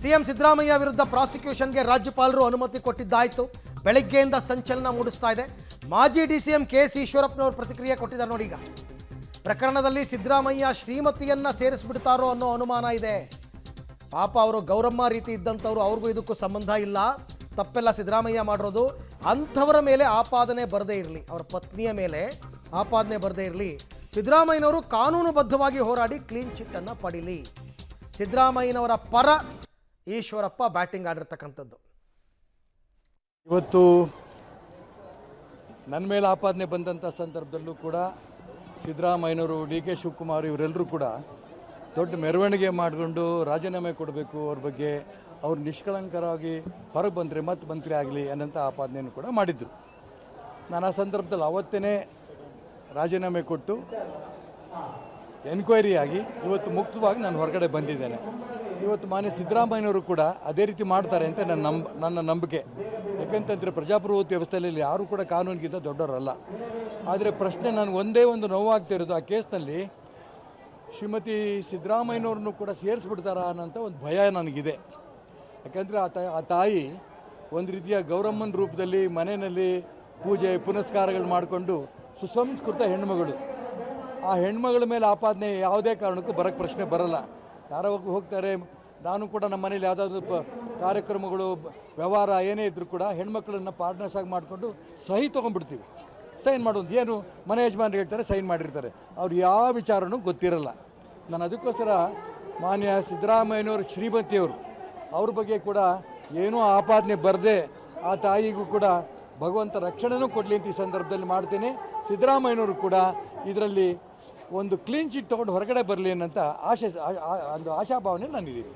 CM Siddaramaiah ವಿರುದ್ಧ ಪ್ರಾಸಿಕ್ಯೂಷನ್ಗೆ ರಾಜ್ಯಪಾಲರು ಅನುಮತಿ ಕೊಟ್ಟಿದ್ದಾಯಿತು. ಬೆಳಗ್ಗೆಯಿಂದ ಸಂಚಲನ ಮೂಡಿಸ್ತಾ ಇದೆ. ಮಾಜಿ ಡಿಸಿಎಂ ಕೆಎಸ್ ಈಶ್ವರಪ್ಪನವರು ಪ್ರತಿಕ್ರಿಯೆ ಕೊಟ್ಟಿದ್ದಾರೆ ನೋಡಿ. ಈಗ ಪ್ರಕರಣದಲ್ಲಿ ಸಿದ್ದರಾಮಯ್ಯ ಶ್ರೀಮತಿಯನ್ನ ಸೇರಿಸ್ಬಿಡ್ತಾರೋ ಅನ್ನೋ ಅನುಮಾನ ಇದೆ. ಪಾಪ ಅವರು ಗೌರಮ್ಮ ರೀತಿ ಇದ್ದಂಥವ್ರು, ಅವ್ರಿಗೂ ಇದಕ್ಕೂ ಸಂಬಂಧ ಇಲ್ಲ, ತಪ್ಪೆಲ್ಲ ಸಿದ್ದರಾಮಯ್ಯ ಮಾಡಿರೋದು. ಅಂಥವರ ಮೇಲೆ ಆಪಾದನೆ ಬರದೇ ಇರಲಿ, ಅವರ ಪತ್ನಿಯ ಮೇಲೆ ಆಪಾದನೆ ಬರದೇ ಇರಲಿ. ಸಿದ್ದರಾಮಯ್ಯನವರು ಕಾನೂನುಬದ್ಧವಾಗಿ ಹೋರಾಡಿ ಕ್ಲೀನ್ ಚಿಟ್ ಅನ್ನು ಪಡೀಲಿ. ಸಿದ್ದರಾಮಯ್ಯನವರ ಪರ ಈಶ್ವರಪ್ಪ ಬ್ಯಾಟಿಂಗ್ ಆಡಿರ್ತಕ್ಕಂಥದ್ದು. ಇವತ್ತು ನನ್ನ ಮೇಲೆ ಆಪಾದನೆ ಬಂದಂಥ ಸಂದರ್ಭದಲ್ಲೂ ಕೂಡ ಸಿದ್ದರಾಮಯ್ಯನವರು, ಡಿ ಕೆ ಶಿವಕುಮಾರ್ ಇವರೆಲ್ಲರೂ ಕೂಡ ದೊಡ್ಡ ಮೆರವಣಿಗೆ ಮಾಡಿಕೊಂಡು ರಾಜೀನಾಮೆ ಕೊಡಬೇಕು, ಅವ್ರ ಬಗ್ಗೆ ಅವ್ರು ನಿಷ್ಕಳಂಕರಾಗಿ ಹೊರಗೆ ಬಂದರೆ ಮತ್ತೆ ಮಂತ್ರಿ ಆಗಲಿ ಅನ್ನೋಂಥ ಆಪಾದನೆಯನ್ನು ಕೂಡ ಮಾಡಿದರು. ನಾನು ಆ ಸಂದರ್ಭದಲ್ಲಿ ಅವತ್ತೇ ರಾಜೀನಾಮೆ ಕೊಟ್ಟು ಎನ್ಕ್ವೈರಿ ಆಗಿ ಇವತ್ತು ಮುಕ್ತವಾಗಿ ನಾನು ಹೊರಗಡೆ ಬಂದಿದ್ದೇನೆ. ಇವತ್ತು ಮಾನ್ಯ ಸಿದ್ದರಾಮಯ್ಯನವರು ಕೂಡ ಅದೇ ರೀತಿ ಮಾಡ್ತಾರೆ ಅಂತ ನನ್ನ ನಂಬಿಕೆ. ಯಾಕೆಂತಂದರೆ ಪ್ರಜಾಪ್ರಭುತ್ವ ವ್ಯವಸ್ಥೆಯಲ್ಲಿ ಯಾರೂ ಕೂಡ ಕಾನೂನಿಗಿಂತ ದೊಡ್ಡವರಲ್ಲ. ಆದರೆ ಪ್ರಶ್ನೆ ನನಗೆ ಒಂದೇ ಒಂದು ನೋವಾಗ್ತಿರೋದು, ಆ ಕೇಸ್ನಲ್ಲಿ ಶ್ರೀಮತಿ ಸಿದ್ದರಾಮಯ್ಯನವ್ರನ್ನು ಕೂಡ ಸೇರಿಸ್ಬಿಡ್ತಾರಾ ಅನ್ನೋಂಥ ಒಂದು ಭಯ ನನಗಿದೆ. ಯಾಕೆಂದರೆ ಆ ತಾಯಿ ಒಂದು ರೀತಿಯ ಗೌರಮ್ಮನ ರೂಪದಲ್ಲಿ ಮನೆಯಲ್ಲಿ ಪೂಜೆ ಪುನಸ್ಕಾರಗಳು ಮಾಡಿಕೊಂಡು ಸುಸಂಸ್ಕೃತ ಹೆಣ್ಮಗಳು. ಆ ಹೆಣ್ಮಗಳ ಮೇಲೆ ಆಪಾದನೆ ಯಾವುದೇ ಕಾರಣಕ್ಕೂ ಬರೋಕ್ಕೆ ಪ್ರಶ್ನೆ ಬರಲ್ಲ. ಯಾರೋ ಹೋಗ್ತಾರೆ, ನಾನು ಕೂಡ ನಮ್ಮ ಮನೇಲಿ ಯಾವುದಾದ್ರೂ ಕಾರ್ಯಕ್ರಮಗಳು ವ್ಯವಹಾರ ಏನೇ ಇದ್ದರೂ ಕೂಡ ಹೆಣ್ಮಕ್ಳನ್ನು ಪಾರ್ಟ್ನರ್ಸ್ ಆಗಿ ಮಾಡಿಕೊಂಡು ಸಹಿ ತೊಗೊಂಡ್ಬಿಡ್ತೀವಿ. ಸೈನ್ ಮಾಡೋದು ಏನು, ಮನೆ ಯಜಮಾನ್ರು ಹೇಳ್ತಾರೆ ಸೈನ್ ಮಾಡಿರ್ತಾರೆ, ಅವ್ರು ಯಾವ ವಿಚಾರನೂ ಗೊತ್ತಿರಲ್ಲ. ನಾನು ಅದಕ್ಕೋಸ್ಕರ ಮಾನ್ಯ ಸಿದ್ದರಾಮಯ್ಯನವರು ಶ್ರೀಮತಿಯವರು ಅವ್ರ ಬಗ್ಗೆ ಕೂಡ ಏನೂ ಆಪಾದನೆ ಬರದೆ ಆ ತಾಯಿಗೂ ಕೂಡ ಭಗವಂತ ರಕ್ಷಣೆನೂ ಕೊಡಲಿ ಅಂತ ಈ ಸಂದರ್ಭದಲ್ಲಿ ಮಾಡ್ತೇನೆ. ಸಿದ್ದರಾಮಯ್ಯನವರು ಕೂಡ ಇದರಲ್ಲಿ ಒಂದು ಕ್ಲೀನ್ ಚಿಟ್ ತೊಗೊಂಡು ಹೊರಗಡೆ ಬರಲಿ ಅನ್ನೋಂಥ ಒಂದು ಆಶಾಭಾವನೆ ನನ್ನಿದ್ದೀನಿ.